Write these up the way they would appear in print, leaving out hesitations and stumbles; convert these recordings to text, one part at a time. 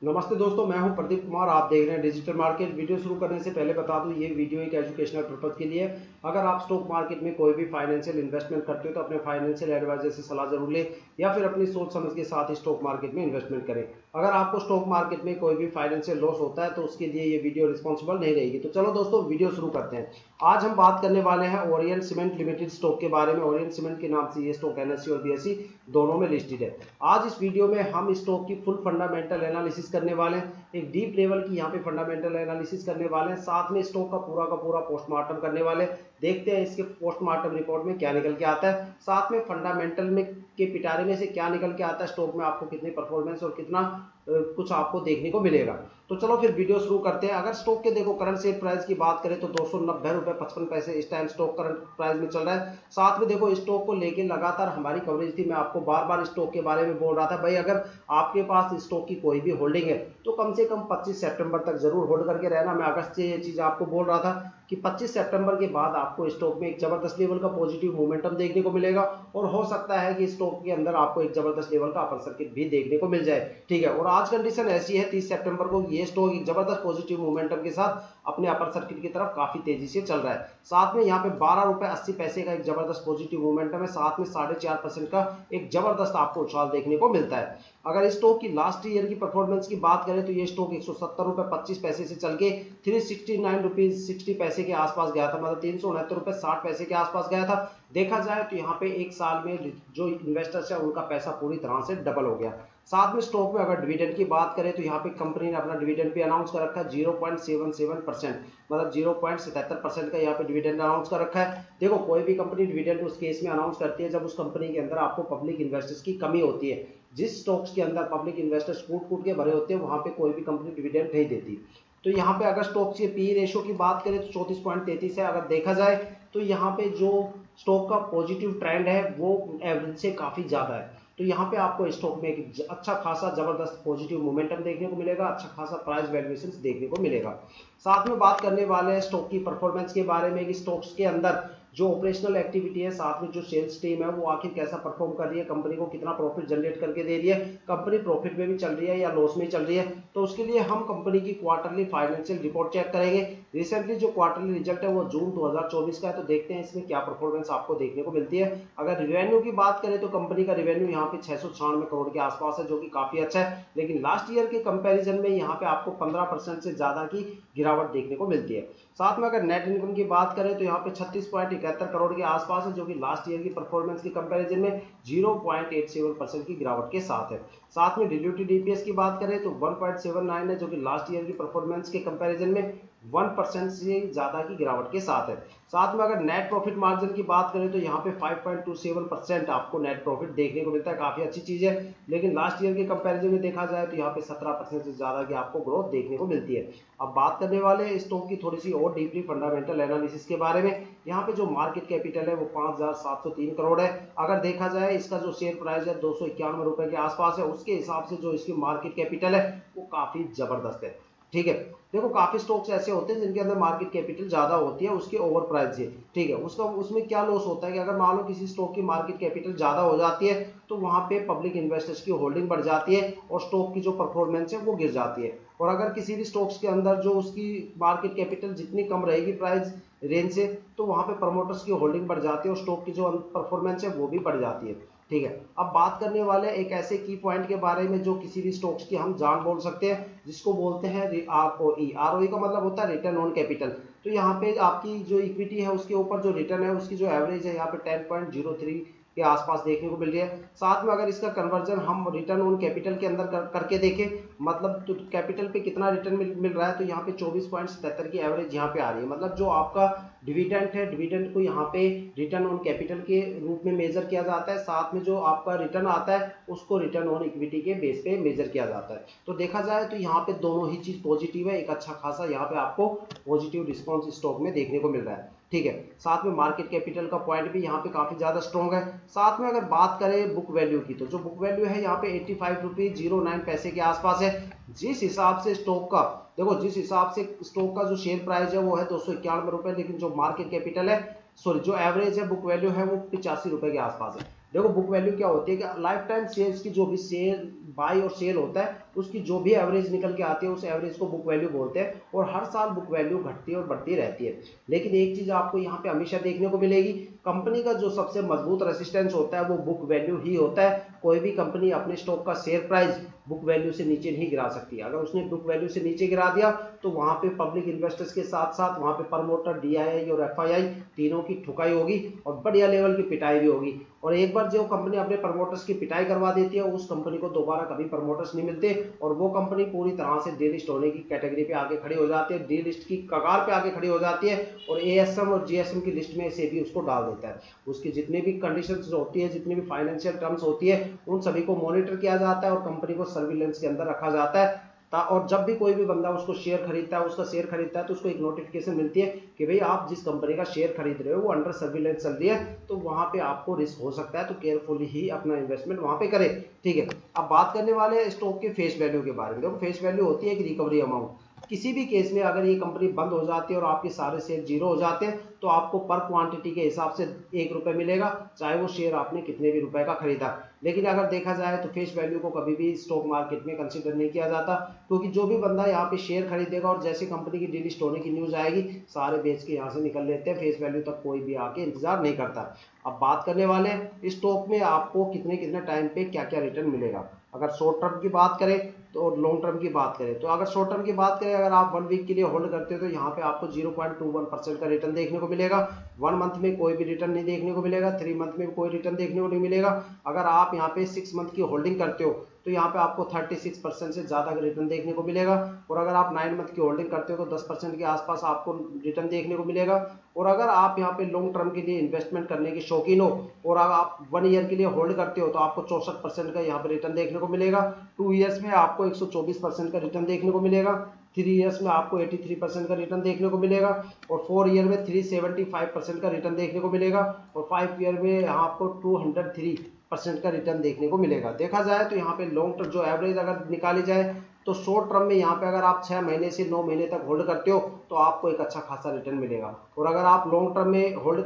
नमस्ते दोस्तों, मैं हूं प्रदीप कुमार। आप देख रहे हैं डिजिटल मार्केट। वीडियो शुरू करने से पहले बता दूं, ये वीडियो एक एजुकेशनल पर्पज के लिए है। अगर आप स्टॉक मार्केट में कोई भी फाइनेंशियल इन्वेस्टमेंट करते हो तो अपने फाइनेंशियल एडवाइजर से सलाह जरूर लें या फिर अपनी सोच समझ के साथ ही स्टॉक मार्केट में इन्वेस्टमेंट करें। अगर आपको स्टॉक मार्केट में कोई भी फाइनेंशियल लॉस होता है तो उसके लिए ये वीडियो रिस्पॉन्सिबल नहीं रहेगी। तो चलो दोस्तों, वीडियो शुरू करते हैं। आज हम बात करने वाले हैं ओरिएंट सीमेंट लिमिटेड स्टॉक के बारे में। ओरिएंट सीमेंट के नाम से ये स्टॉक एनएससी और बीएसई दोनों में लिस्टेड है। आज इस वीडियो में हम स्टॉक की फुल फंडामेंटल एनालिसिस करने वाले हैं, एक डीप लेवल की यहाँ पे फंडामेंटल एनालिसिस करने वाले हैं, साथ में स्टॉक का पूरा पोस्टमार्टम करने वाले हैं। देखते हैं इसके पोस्टमार्टम रिपोर्ट में क्या निकल के आता है, साथ में फंडामेंटल में के पिटारे में से क्या निकल के आता है, स्टॉक में आपको कितनी परफॉर्मेंस और कितना कुछ आपको देखने को मिलेगा। तो चलो फिर वीडियो शुरू करते हैं। अगर स्टॉक के देखो करंट शेयर प्राइस की बात करें तो 290 रुपए 55 पैसे इस टाइम स्टॉक करंट प्राइस में चल रहा है। साथ में देखो स्टॉक को लेके लगातार हमारी कवरेज थी। मैं आपको बार बार स्टॉक के बारे में बोल रहा था, भाई अगर आपके पास स्टॉक की कोई भी होल्डिंग है तो कम से कम 25 सितंबर तक जरूर होल्ड करके रहना। मैं अगस्त से ये चीज आपको बोल रहा था कि 25 सितंबर के बाद आपको स्टॉक में एक जबरदस्त लेवल का पॉजिटिव मोमेंटम देखने को मिलेगा और हो सकता है कि स्टॉक के अंदर आपको एक जबरदस्त लेवल का अपर सर्किट भी देखने को मिल जाए। ठीक है, और आज कंडीशन ऐसी है 30 सितंबर को ये स्टॉक एक जबरदस्त पॉजिटिव मोमेंटम के साथ अपने अपर सर्किट की तरफ काफी तेजी से चल रहा है। साथ में यहाँ पे 12 रुपए 80 पैसे का एक जबरदस्त पॉजिटिव मोमेंटम है, साथ में 4.5% का एक जबरदस्त आपको उछाल देखने को मिलता है। अगर स्टॉक की लास्ट ईयर की परफॉर्मेंस की बात करें तो ये स्टॉक 170 रुपए 25 पैसे से चल के 369 रुपीज 60 पैसे के आसपास गया था, मतलब 369 रुपए 60 पैसे के आसपास गया था। देखा जाए तो यहाँ पे एक साल में जो इन्वेस्टर्स है उनका पैसा पूरी तरह से डबल हो गया। साथ में स्टॉक में अगर डिविडेंड की बात करें तो यहाँ पे कंपनी ने अपना डिविडेंड भी अनाउंस कर रखा है 0.77%, मतलब 0.77% का यहाँ पे डिविडेंड अनाउंस कर रखा है। देखो कोई भी कंपनी डिविडेंड उस केस में अनाउंस करती है जब उस कंपनी के अंदर आपको पब्लिक इन्वेस्टर्स की कमी होती है। जिस स्टॉक्स के अंदर पब्लिक इन्वेस्टर्स कूट कूट के भरे होते हैं वहां पे कोई भी कंपनी डिविडेंड नहीं देती। तो यहाँ पे अगर स्टॉक्स के पी रेशियो की बात करें तो 34.33 है। अगर देखा जाए तो यहाँ पे जो स्टॉक का पॉजिटिव ट्रेंड है वो एवरेज से काफी ज्यादा है। तो यहाँ पे आपको स्टॉक में एक अच्छा खासा जबरदस्त पॉजिटिव मोमेंटम देखने को मिलेगा, अच्छा खासा प्राइस वैल्यूएशन देखने को मिलेगा। साथ में बात करने वाले हैं स्टॉक की परफॉर्मेंस के बारे में कि स्टॉक्स के अंदर जो ऑपरेशनल एक्टिविटी है, साथ में जो सेल्स टीम है वो आखिर कैसा परफॉर्म कर रही है, कंपनी को कितना प्रॉफिट जनरेट करके दे रही है, कंपनी प्रॉफिट में भी चल रही है या लॉस में चल रही है। तो उसके लिए हम कंपनी की क्वार्टरली फाइनेंशियल रिपोर्ट चेक करेंगे। रिसेंटली जो क्वार्टरली रिजल्ट है वो जून 2024 का है, तो देखते हैं इसमें क्या परफॉर्मेंस आपको देखने को मिलती है। अगर रिवेन्यू की बात करें तो कंपनी का रिवेन्यू यहाँ पे 696 करोड़ के आसपास है, जो कि काफी अच्छा है। लेकिन लास्ट ईयर के कंपैरिजन में यहाँ पे आपको 15% से ज्यादा की गिरावट देखने को मिलती है। साथ में अगर नेट इनकम की बात करें तो यहाँ पे 36.71 करोड़ के आसपास है, जो कि लास्ट ईयर की परफॉर्मेंस के कंपैरिजन में 0.87% की गिरावट के साथ है। साथ में डिल्यूटेड ईपीएस की बात करें तो 1.79 है, जो कि लास्ट ईयर की परफॉर्मेंस के कंपैरिजन में 1% से ज्यादा की गिरावट के साथ है। साथ में अगर नेट प्रॉफिट मार्जिन की बात करें तो यहाँ पे 5.27% आपको नेट प्रॉफिट देखने को मिलता है, काफी अच्छी चीज है। लेकिन लास्ट ईयर के कंपैरिजन में देखा जाए तो यहाँ पे 17% से ज्यादा की आपको ग्रोथ देखने को मिलती है। अब बात करने वाले हैं स्टॉक की थोड़ी सी और डीपली फंडामेंटल एनालिसिस के बारे में। यहाँ पे जो मार्केट कैपिटल है वो 5,703 करोड़ है। अगर देखा जाए इसका जो शेयर प्राइस है 291 रुपए के आसपास है, उसके हिसाब से जो इसकी मार्केट कैपिटल है वो काफी जबरदस्त है। ठीक है, देखो काफी स्टॉक्स ऐसे होते हैं जिनके अंदर मार्केट कैपिटल ज्यादा होती है उसके ओवर प्राइस से। ठीक है, उसका उसमें क्या लॉस होता है कि अगर मान लो किसी स्टॉक की मार्केट कैपिटल ज्यादा हो जाती है तो वहां पे पब्लिक इन्वेस्टर्स की होल्डिंग बढ़ जाती है और स्टॉक की जो परफॉर्मेंस है वो गिर जाती है। और अगर किसी भी स्टॉक्स के अंदर जो उसकी मार्केट कैपिटल जितनी कम रहेगी प्राइस रेंज से, तो वहां पे प्रमोटर्स की होल्डिंग बढ़ जाती है और स्टॉक की जो परफॉर्मेंस है वो भी बढ़ जाती है। ठीक है, अब बात करने वाले एक ऐसे की पॉइंट के बारे में जो किसी भी स्टॉक्स की हम जान बोल सकते हैं, जिसको बोलते हैं आरओई। आरओई का मतलब होता है रिटर्न ऑन कैपिटल। तो यहाँ पे आपकी जो इक्विटी है उसके ऊपर जो रिटर्न है उसकी जो एवरेज है यहाँ पे 10.03 के आसपास देखने को मिल रही है। साथ में अगर इसका कन्वर्जन हम रिटर्न ऑन कैपिटल के अंदर करके देखें, मतलब तो कैपिटल पे कितना रिटर्न मिल रहा है, तो यहाँ पे 24.77 की एवरेज यहाँ पे आ रही है। मतलब जो आपका डिविडेंड है, डिविडेंड को यहाँ पे रिटर्न ऑन कैपिटल के रूप में मेजर किया जाता है। साथ में जो आपका रिटर्न आता है उसको रिटर्न ऑन इक्विटी के बेस पे मेजर किया जाता है। तो देखा जाए तो यहाँ पे दोनों ही चीज पॉजिटिव है, एक अच्छा खासा यहाँ पे आपको पॉजिटिव रिस्पॉन्स स्टॉक में देखने को मिल रहा है। ठीक है, साथ में मार्केट कैपिटल का पॉइंट भी यहाँ पे काफी ज्यादा स्ट्रॉन्ग है। साथ में अगर बात करें बुक वैल्यू की, तो जो बुक वैल्यू है यहाँ पे 85 रुपीज 09 पैसे के आसपास है। जिस हिसाब से स्टॉक का देखो, जिस हिसाब से स्टॉक का जो शेयर प्राइस है वो है 291 रुपए, लेकिन जो मार्केट कैपिटल है, सॉरी जो एवरेज है बुक वैल्यू है वो 85 रुपए के आसपास है। देखो बुक वैल्यू क्या होती है कि लाइफ टाइम शेयर्स की जो भी शेयर बाई और सेल होता है उसकी जो भी एवरेज निकल के आती है उस एवरेज को बुक वैल्यू बोलते हैं, और हर साल बुक वैल्यू घटती है और बढ़ती रहती है। लेकिन एक चीज आपको यहाँ पे हमेशा देखने को मिलेगी, कंपनी का जो सबसे मजबूत रेसिस्टेंस होता है वो बुक वैल्यू ही होता है। कोई भी कंपनी अपने स्टॉक का शेयर प्राइस बुक वैल्यू से नीचे नहीं गिरा सकती है। अगर उसने बुक वैल्यू से नीचे गिरा दिया तो वहां पे पब्लिक इन्वेस्टर्स के साथ साथ वहां पे प्रमोटर, डीआईआई और एफआईआई तीनों की ठुकाई होगी और बढ़िया लेवल की पिटाई भी होगी। और एक बार जो कंपनी अपने प्रमोटर्स की पिटाई करवा देती है उस कंपनी को दोबारा कभी प्रमोटर्स नहीं मिलते और वो कंपनी पूरी तरह से डीलिस्ट होने की कैटेगरी पे आके खड़ी हो जाती है, डीलिस्ट की कगार पे आके खड़ी हो जाती है और एएसएम और जीएसएम की लिस्ट में से भी उसको डाल देता है। उसकी जितनी भी कंडीशंस होती है, जितनी भी फाइनेंशियल टर्म्स होती है, उन सभी को मॉनिटर किया जाता है और कंपनी को सर्विलेंस के अंदर रखा जाता है। और जब भी कोई भी बंदा उसको शेयर खरीदता है, उसका शेयर खरीदता है, तो उसको एक नोटिफिकेशन मिलती है कि भाई आप जिस कंपनी का शेयर खरीद रहे हो वो अंडर सर्विलेंस चल रही है, तो वहां पे आपको रिस्क हो सकता है, तो केयरफुली ही अपना इन्वेस्टमेंट वहां पे करें। ठीक है, अब बात करने वाले हैं स्टॉक के फेस वैल्यू के बारे में। देखो फेस वैल्यू होती है कि रिकवरी अमाउंट। किसी भी केस में अगर ये कंपनी बंद हो जाती है और आपके सारे शेयर जीरो हो जाते हैं तो आपको पर क्वांटिटी के हिसाब से 1 रुपये मिलेगा, चाहे वो शेयर आपने कितने भी रुपए का खरीदा। लेकिन अगर देखा जाए तो फेस वैल्यू को कभी भी स्टॉक मार्केट में कंसीडर नहीं किया जाता, क्योंकि जो भी बंदा यहाँ पे शेयर खरीदेगा और जैसे कंपनी की डीलिस्ट होने की न्यूज आएगी सारे बेच के यहाँ से निकल लेते हैं, फेस वैल्यू तक कोई भी आके इंतजार नहीं करता। अब बात करने वाले हैं स्टॉक में आपको कितने कितने टाइम पे क्या क्या रिटर्न मिलेगा। अगर शॉर्ट टर्म की बात करें तो लॉन्ग टर्म की बात करें, तो अगर शॉर्ट टर्म की बात करें, अगर आप 1 वीक के लिए होल्ड करते हो तो यहाँ पे आपको 0.21% का रिटर्न देखने को मिलेगा। 1 मंथ में कोई भी रिटर्न नहीं देखने को मिलेगा, 3 मंथ में कोई रिटर्न देखने को नहीं मिलेगा। अगर आप यहाँ पे 6 मंथ की होल्डिंग करते हो तो यहाँ पे आपको 36% से ज़्यादा का रिटर्न देखने को मिलेगा। और अगर आप 9 मंथ की होल्डिंग करते हो तो 10% के आसपास आपको रिटर्न देखने को मिलेगा। और अगर आप यहाँ पे लॉन्ग टर्म के लिए इन्वेस्टमेंट करने के शौकीन हो और अगर आप 1 ईयर के लिए होल्ड करते हो तो आपको 64% का यहाँ पे रिटर्न देखने को मिलेगा। 2 ईयर्स में आपको 124% का रिटर्न देखने को मिलेगा। 3 ईयर्स में आपको 83% का रिटर्न देखने को मिलेगा और 4 ईयर में 375% का रिटर्न देखने को मिलेगा और 5 ईयर में यहाँ आपको 203% का रिटर्न देखने को मिलेगा। देखा जाए तो यहाँ पे लॉन्ग टर्म जो एवरेज अगर निकाली जाए तो शॉर्ट टर्म में यहाँ पे अगर आप 6 महीने से 9 महीने तक होल्ड करते हो तो आपको एक अच्छा खासा रिटर्न मिलेगा। और अगर आप लॉन्ग टर्म में होल्ड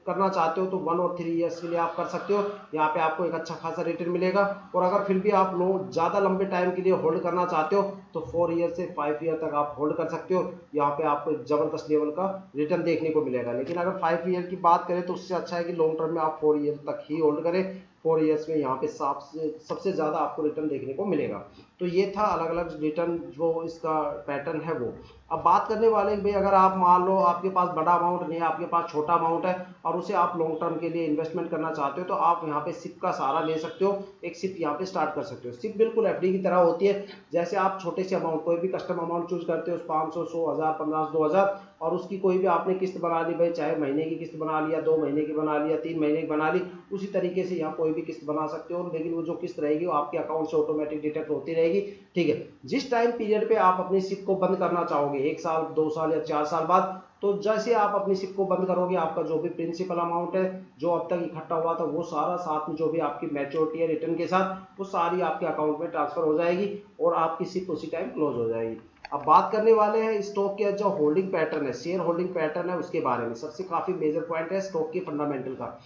करना चाहते हो तो 1 और 3 ईयर्स के लिए आप कर सकते हो, यहाँ पे आपको एक अच्छा खासा रिटर्न मिलेगा। और अगर फिर भी आप लोग ज़्यादा लंबे टाइम के लिए होल्ड करना चाहते हो तो 4 ईयर से 5 ईयर तक आप होल्ड कर सकते हो, यहाँ पे आपको एक जबरदस्त लेवल का रिटर्न देखने को मिलेगा। लेकिन अगर 5 ईयर की बात करें तो उससे अच्छा है कि लॉन्ग टर्म में आप 4 ईयर तक ही होल्ड करें। 4 ईयर्स में यहाँ पे सबसे ज़्यादा आपको रिटर्न देखने को मिलेगा। तो ये था अलग अलग रिटर्न जो इसका पैटर्न है वो। अब बात करने वाले भाई, अगर आप मान लो आपके पास बड़ा अमाउंट नहीं है, आपके पास छोटा अमाउंट है और उसे आप लॉन्ग टर्म के लिए इन्वेस्टमेंट करना चाहते हो तो आप यहाँ पे सिप का सहारा ले सकते हो, एक सिप यहाँ पे स्टार्ट कर सकते हो। सिप बिल्कुल एफडी की तरह होती है। जैसे आप छोटे से अमाउंट कोई भी कस्टम अमाउंट चूज करते हो 500, 100, 1000, 1500, 2000 और उसकी कोई भी आपने किस्त बना ली भाई, चाहे महीने की किस्त बना लिया, 2 महीने की बना लिया, 3 महीने की बना ली, उसी तरीके से यहाँ कोई भी किस्त बना सकते हो। लेकिन वो जो किस्त रहेगी वो आपके अकाउंट से ऑटोमेटिक डिटेक्ट होती रहेगी। ठीक है, जिस टाइम पीरियड पे आप अपनी सिप को बंद करना चाहोगे 1 साल, 2 साल या 4 साल बाद, तो जैसे आप अपनी सिप को बंद करोगे आपका जो भी प्रिंसिपल अमाउंट है जो अब तक इकट्ठा हुआ था वो सारा साथ में जो भी आपकी मैच्योरिटी है रिटर्न के साथ वो सारी आपके अकाउंट में ट्रांसफर हो जाएगी और आपकी सिप उसी टाइम क्लोज हो जाएगी। अब बात करने वाले हैं स्टॉक के जो होल्डिंग पैटर्न है, शेयर होल्डिंग पैटर्न है उसके बारे में। सबसे काफी मेजर पॉइंट है स्टॉक के फंडामेंटल का।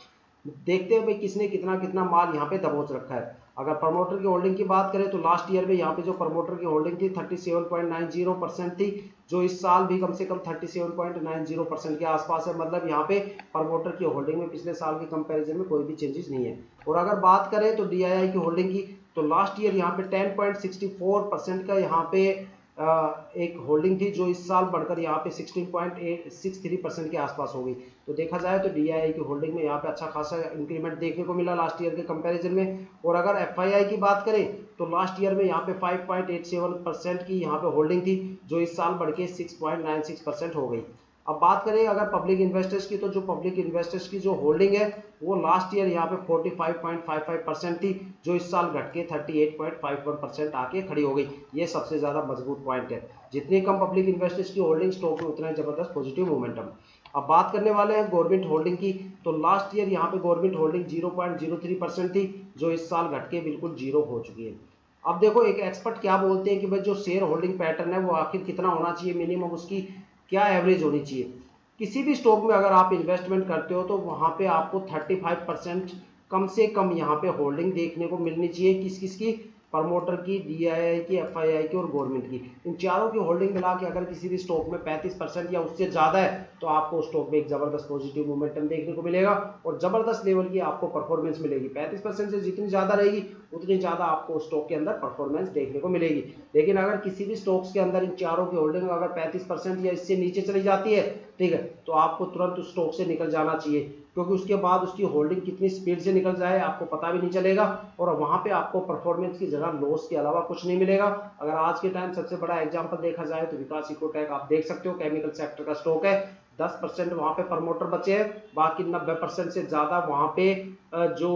देखते हैं भाई किसने कितना कितना माल यहाँ पे दबोच रखा है। अगर प्रमोटर की होल्डिंग की बात करें तो लास्ट ईयर में यहाँ पे जो प्रमोटर की होल्डिंग थी 37.90% थी, जो इस साल भी कम से कम 37.90% के आसपास है। मतलब यहाँ पे प्रमोटर की होल्डिंग में पिछले साल के कंपैरिजन में कोई भी चेंजेस नहीं है। और अगर बात करें तो डीआईआई की होल्डिंग की तो लास्ट ईयर यहाँ पे 10.64% का यहाँ पे एक होल्डिंग थी, जो इस साल बढ़कर यहाँ पे 16.63% के आसपास हो गई। तो देखा जाए तो डीआईआई की होल्डिंग में यहाँ पे अच्छा खासा इंक्रीमेंट देखने को मिला लास्ट ईयर के कंपैरिजन में। और अगर एफआईआई की बात करें तो लास्ट ईयर में यहाँ पे 5.87% की यहाँ पे होल्डिंग थी, जो इस साल बढ़ के 6.96% हो गई। अब बात करें अगर पब्लिक इन्वेस्टर्स की, तो जो पब्लिक इन्वेस्टर्स की जो होल्डिंग है वो लास्ट ईयर यहाँ पे 45.55% थी, जो इस साल घट के 38.51% आके खड़ी हो गई। ये सबसे ज्यादा मजबूत पॉइंट है। जितनी कम पब्लिक इन्वेस्टर्स की होल्डिंग स्टॉक में उतना ही जबरदस्त पॉजिटिव मोमेंटम। अब बात करने वाले हैं गवर्नमेंट होल्डिंग की, तो लास्ट ईयर यहाँ पे गवर्नमेंट होल्डिंग 0.03% थी, जो इस साल घट के बिल्कुल 0 हो चुकी है। अब देखो एक एक्सपर्ट क्या बोलते हैं कि भाई जो शेयर होल्डिंग पैटर्न है वो आखिर कितना होना चाहिए, मिनिमम उसकी क्या एवरेज होनी चाहिए। किसी भी स्टॉक में अगर आप इन्वेस्टमेंट करते हो तो वहां पे आपको 35% कम से कम यहाँ पे होल्डिंग देखने को मिलनी चाहिए किस किस की, प्रमोटर की, डीआईआई की, एफआईआई की और गवर्नमेंट की। इन चारों की होल्डिंग मिला के अगर किसी भी स्टॉक में 35% या उससे ज्यादा है तो आपको स्टॉक में एक जबरदस्त पॉजिटिव मोमेंटम देखने को मिलेगा और जबरदस्त लेवल की आपको परफॉर्मेंस मिलेगी। 35% से जितनी ज्यादा रहेगी उतनी ज्यादा आपको स्टॉक के अंदर परफॉर्मेंस देखने को मिलेगी। लेकिन अगर किसी भी स्टॉक्स के अंदर इन चारों की होल्डिंग अगर 35% या इससे नीचे चली जाती है, ठीक है, तो आपको तुरंत उस स्टॉक से निकल जाना चाहिए, क्योंकि उसके बाद उसकी होल्डिंग कितनी स्पीड से निकल जाए आपको पता भी नहीं चलेगा और वहां पे आपको परफॉर्मेंस की जगह लॉस के अलावा कुछ नहीं मिलेगा। अगर आज के टाइम सबसे बड़ा एग्जांपल देखा जाए तो विकास इकोटेक आप देख सकते हो, केमिकल सेक्टर का स्टॉक है, 10% वहां पे प्रमोटर बचे हैं, बाकी 90% से ज्यादा वहां पे जो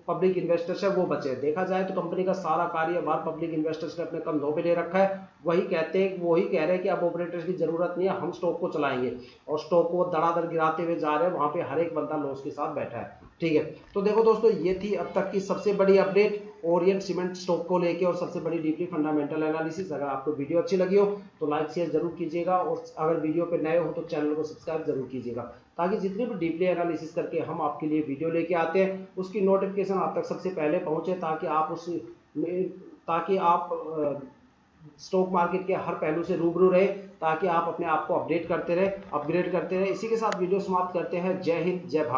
पब्लिक इन्वेस्टर्स है वो बचे हैं। देखा जाए तो कंपनी का सारा कार्यभार पब्लिक इन्वेस्टर्स ने अपने कंधों पे ले रखा है, वही कह रहे हैं कि अब ऑपरेटर्स की जरूरत नहीं है, हम स्टॉक को चलाएंगे और स्टॉक को धड़ाधड़ गिराते हुए जा रहे हैं, वहां पे हर एक बंदा लॉस के साथ बैठा है। ठीक है, तो देखो दोस्तों ये थी अब तक की सबसे बड़ी अपडेट ओरिएंट सीमेंट स्टॉक को लेके और सबसे बड़ी डीपली फंडामेंटल एनालिसिस। अगर आपको वीडियो अच्छी लगी हो तो लाइक शेयर जरूर कीजिएगा और अगर वीडियो पे नए हो तो चैनल को सब्सक्राइब जरूर कीजिएगा, ताकि जितनी भी डीपली एनालिसिस करके हम आपके लिए वीडियो लेके आते हैं उसकी नोटिफिकेशन आप तक सबसे पहले पहुंचे, ताकि आप स्टॉक मार्केट के हर पहलू से रूबरू रहे, ताकि आप अपने आप को अपडेट करते रहे, अपग्रेड करते रहे। इसी के साथ वीडियो समाप्त करते हैं। जय हिंद, जय भारत।